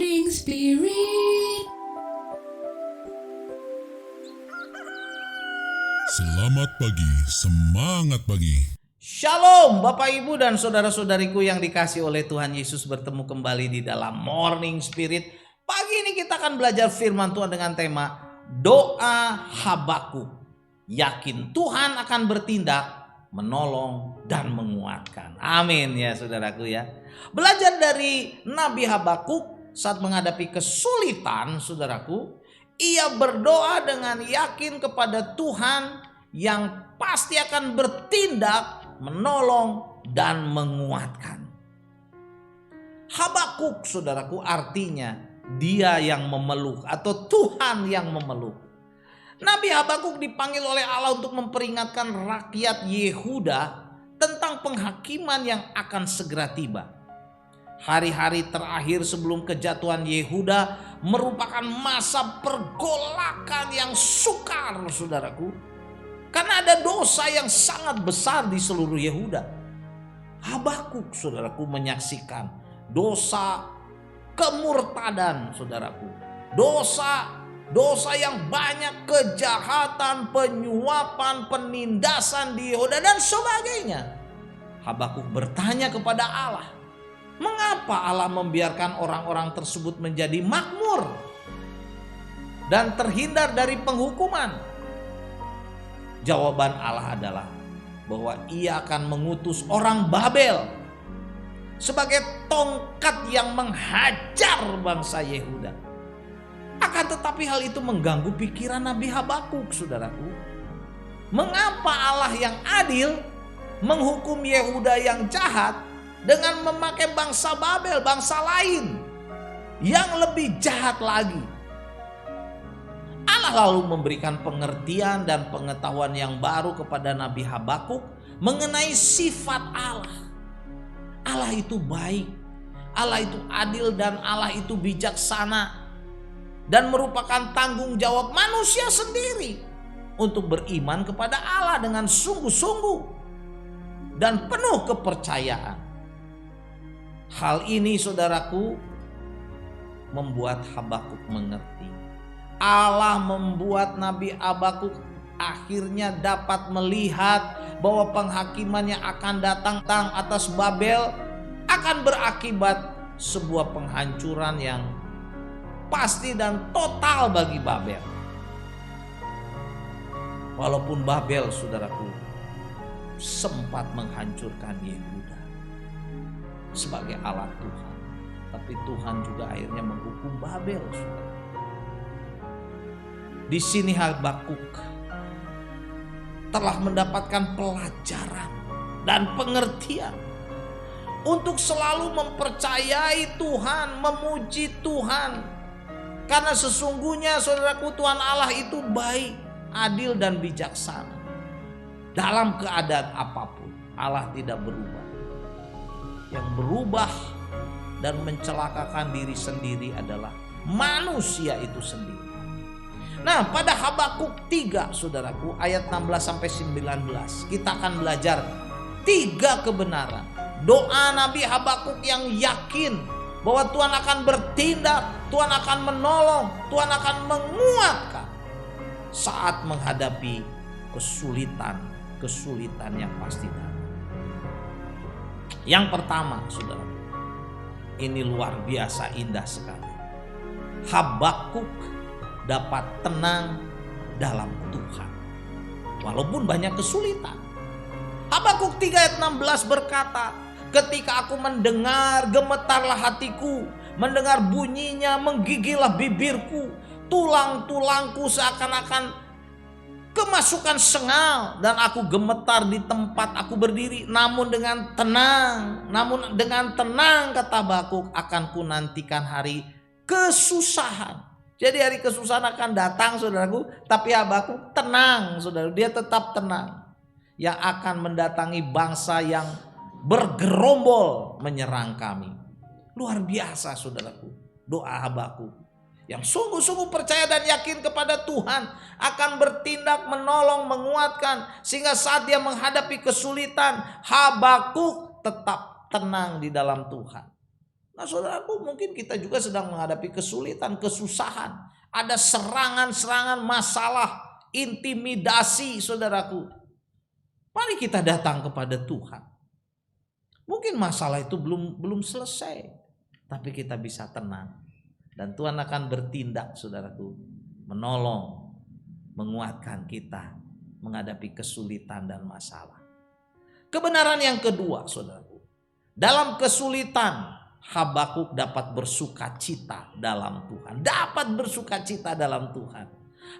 Morning Spirit. Selamat pagi, semangat pagi. Shalom Bapak Ibu dan saudara-saudariku yang dikasih oleh Tuhan Yesus, bertemu kembali di dalam Morning Spirit. Pagi ini kita akan belajar firman Tuhan dengan tema doa Habakuk. Yakin Tuhan akan bertindak, menolong dan menguatkan. Amin ya saudaraku ya. Belajar dari Nabi Habakuk saat menghadapi kesulitan saudaraku. Ia berdoa dengan yakin kepada Tuhan yang pasti akan bertindak, menolong dan menguatkan. Habakuk saudaraku artinya dia yang memeluk atau Tuhan yang memeluk. Nabi Habakuk dipanggil oleh Allah untuk memperingatkan rakyat Yehuda tentang penghakiman yang akan segera tiba. Hari-hari terakhir sebelum kejatuhan Yehuda merupakan masa pergolakan yang sukar saudaraku. Karena ada dosa yang sangat besar di seluruh Yehuda. Habakuk saudaraku menyaksikan dosa kemurtadan saudaraku. Dosa yang banyak, kejahatan, penyuapan, penindasan di Yehuda dan sebagainya. Habakuk bertanya kepada Allah, mengapa Allah membiarkan orang-orang tersebut menjadi makmur dan terhindar dari penghukuman? Jawaban Allah adalah bahwa ia akan mengutus orang Babel sebagai tongkat yang menghajar bangsa Yehuda. Akan tetapi hal itu mengganggu pikiran Nabi Habakuk saudaraku. Mengapa Allah yang adil menghukum Yehuda yang jahat dengan memakai bangsa Babel, bangsa lain yang lebih jahat lagi? Allah lalu memberikan pengertian dan pengetahuan yang baru kepada Nabi Habakuk mengenai sifat Allah. Allah itu baik, Allah itu adil dan Allah itu bijaksana. Dan merupakan tanggung jawab manusia sendiri untuk beriman kepada Allah dengan sungguh-sungguh dan penuh kepercayaan. Hal ini saudaraku membuat Habakuk mengerti. Allah membuat Nabi Habakuk akhirnya dapat melihat bahwa penghakiman yang akan datang atas Babel akan berakibat sebuah penghancuran yang pasti dan total bagi Babel. Walaupun Babel saudaraku sempat menghancurkan Yehuda sebagai alat Tuhan, tapi Tuhan juga akhirnya menghukum Babel saudara. Di sini Habakuk telah mendapatkan pelajaran dan pengertian untuk selalu mempercayai Tuhan, memuji Tuhan. Karena sesungguhnya saudaraku Tuhan Allah itu baik, adil dan bijaksana. Dalam keadaan apapun Allah tidak berubah. Yang berubah dan mencelakakan diri sendiri adalah manusia itu sendiri. Nah, pada Habakuk 3 saudaraku ayat 16 sampai 19 kita akan belajar 3 kebenaran. Doa Nabi Habakuk yang yakin bahwa Tuhan akan bertindak, Tuhan akan menolong, Tuhan akan menguatkan saat menghadapi kesulitan yang pasti datang. Yang pertama saudara, ini luar biasa indah sekali. Habakuk dapat tenang dalam Tuhan walaupun banyak kesulitan. Habakuk 3 ayat 16 berkata, ketika aku mendengar, gemetarlah hatiku, mendengar bunyinya, menggigillah bibirku, tulang-tulangku seakan-akan kemasukan sengal, dan aku gemetar di tempat aku berdiri. Namun dengan tenang kata Habakuk, akan ku nantikan hari kesusahan. Jadi hari kesusahan akan datang saudaraku, tapi Habakuk tenang saudara, dia tetap tenang. Yang akan mendatangi bangsa yang bergerombol menyerang kami. Luar biasa saudaraku, doa Habakuk yang sungguh-sungguh percaya dan yakin kepada Tuhan akan bertindak, menolong, menguatkan, sehingga saat dia menghadapi kesulitan Habakuk tetap tenang di dalam Tuhan. Nah saudaraku, mungkin kita juga sedang menghadapi kesulitan, kesusahan. Ada serangan-serangan masalah, intimidasi saudaraku. Mari kita datang kepada Tuhan. Mungkin masalah itu belum selesai, tapi kita bisa tenang. Dan Tuhan akan bertindak saudaraku, menolong, menguatkan kita menghadapi kesulitan dan masalah. Kebenaran yang kedua saudaraku, dalam kesulitan Habakuk dapat bersuka cita dalam Tuhan. Dapat bersuka cita dalam Tuhan.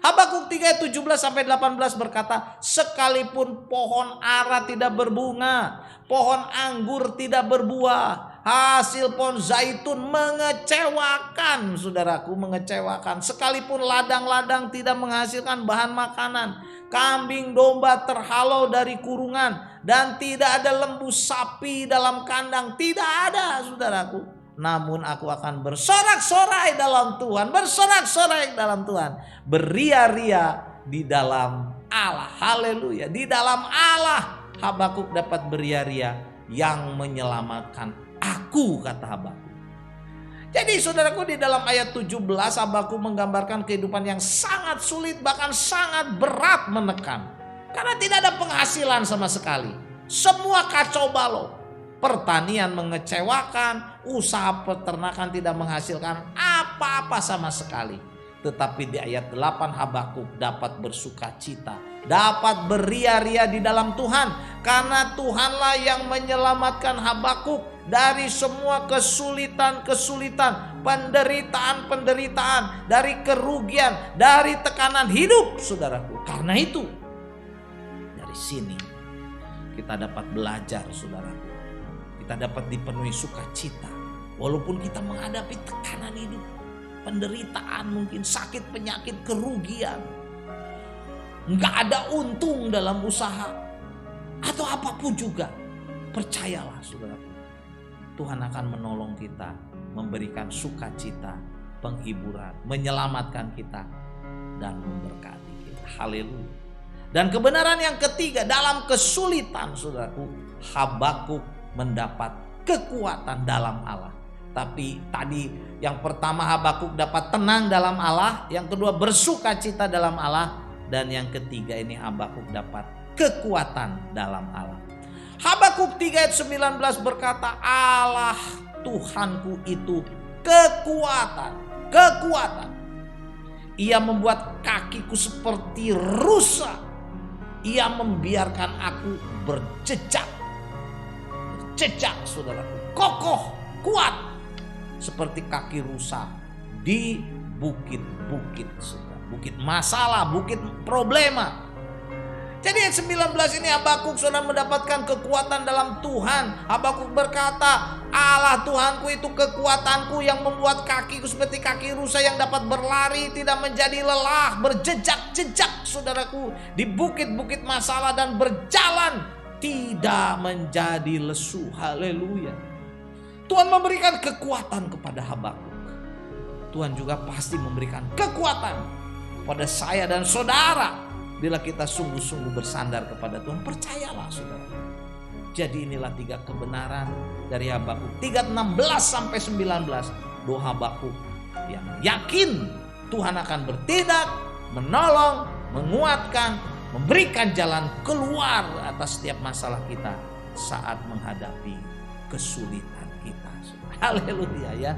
Habakuk 3:17-18 berkata, sekalipun pohon ara tidak berbunga, pohon anggur tidak berbuah, hasil pohon zaitun mengecewakan, saudaraku, mengecewakan. Sekalipun ladang-ladang tidak menghasilkan bahan makanan, kambing domba terhalau dari kurungan, dan tidak ada lembu sapi dalam kandang, tidak ada, saudaraku. Namun aku akan bersorak-sorai dalam Tuhan, bersorak-sorai dalam Tuhan, beria-ria di dalam Allah. Haleluya. Di dalam Allah Habakuk dapat beria-ria, yang menyelamatkan aku, kata Habakuk. Jadi saudaraku, di dalam ayat 17 Habakuk menggambarkan kehidupan yang sangat sulit, bahkan sangat berat menekan. Karena tidak ada penghasilan sama sekali. Semua kacau balau. Pertanian mengecewakan, usaha peternakan tidak menghasilkan apa-apa sama sekali. Tetapi di ayat 8 Habakuk dapat bersuka cita, dapat beria-ria di dalam Tuhan. Karena Tuhanlah yang menyelamatkan Habakuk dari semua kesulitan-kesulitan, penderitaan-penderitaan, dari kerugian, dari tekanan hidup, saudaraku. Karena itu, dari sini kita dapat belajar, saudaraku. Kita dapat dipenuhi sukacita walaupun kita menghadapi tekanan hidup, penderitaan, mungkin sakit, penyakit, kerugian, nggak ada untung dalam usaha atau apapun juga. Percayalah saudaraku, Tuhan akan menolong kita, memberikan sukacita, penghiburan, menyelamatkan kita, dan memberkati kita. Haleluya. Dan kebenaran yang ketiga, dalam kesulitan saudaraku, Habakuk mendapat kekuatan dalam Allah. Tapi tadi yang pertama Habakuk dapat tenang dalam Allah, yang kedua bersukacita dalam Allah, dan yang ketiga ini Habakuk dapat kekuatan dalam Allah. Habakuk 3:19 berkata, Allah Tuhanku itu kekuatan. Ia membuat kakiku seperti rusa. Ia membiarkan aku berjejak, saudaraku, kokoh, kuat, seperti kaki rusa di bukit-bukit, saudara. Bukit masalah, bukit problema. Jadi ayat 19 ini Habakuk sudah mendapatkan kekuatan dalam Tuhan. Habakuk berkata, Allah Tuhanku itu kekuatanku, yang membuat kakiku seperti kaki rusa, yang dapat berlari tidak menjadi lelah, berjejak-jejak, saudaraku, di bukit-bukit masalah, dan berjalan tidak menjadi lesu. Haleluya. Tuhan memberikan kekuatan kepada Habakuk. Tuhan juga pasti memberikan kekuatan pada saya dan saudara bila kita sungguh-sungguh bersandar kepada Tuhan. Percayalah saudara. Jadi inilah 3 kebenaran dari Habakuk 3:16-19. Doa Habakuk yang yakin Tuhan akan bertindak, menolong, menguatkan, memberikan jalan keluar atas setiap masalah kita saat menghadapi kesulitan kita. Haleluya ya.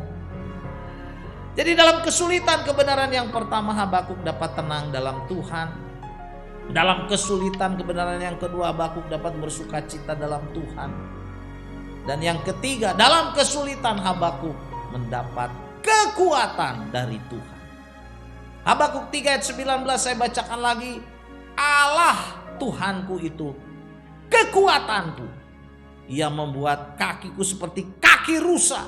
Jadi dalam kesulitan, kebenaran yang pertama Habakuk dapat tenang dalam Tuhan. Dalam kesulitan, kebenaran yang kedua Habakuk dapat bersukacita dalam Tuhan. Dan yang ketiga, dalam kesulitan Habakuk mendapat kekuatan dari Tuhan. Habakuk 3:19 saya bacakan lagi. Allah Tuhanku itu kekuatanku. Ia membuat kakiku seperti kaki rusa.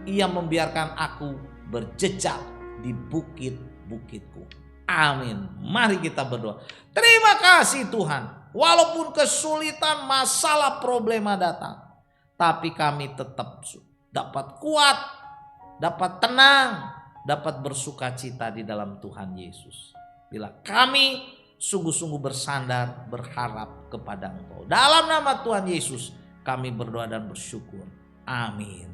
Ia membiarkan aku berjejak di bukit-bukitku. Amin. Mari kita berdoa. Terima kasih Tuhan. Walaupun kesulitan, masalah, problema datang, tapi kami tetap dapat kuat, dapat tenang, dapat bersukacita di dalam Tuhan Yesus. Bila kami sungguh-sungguh bersandar, berharap kepada Engkau. Dalam nama Tuhan Yesus kami berdoa dan bersyukur. Amin.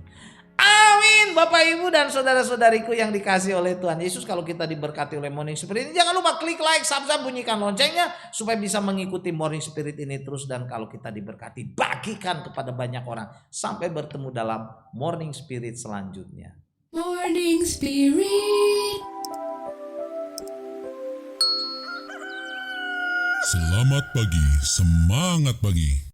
Amin. Bapak Ibu dan saudara-saudariku yang dikasih oleh Tuhan Yesus, kalau kita diberkati oleh Morning Spirit ini, jangan lupa klik like, subscribe, bunyikan loncengnya supaya bisa mengikuti Morning Spirit ini terus. Dan kalau kita diberkati, bagikan kepada banyak orang. Sampai bertemu dalam Morning Spirit selanjutnya. Morning Spirit. Selamat pagi, semangat pagi.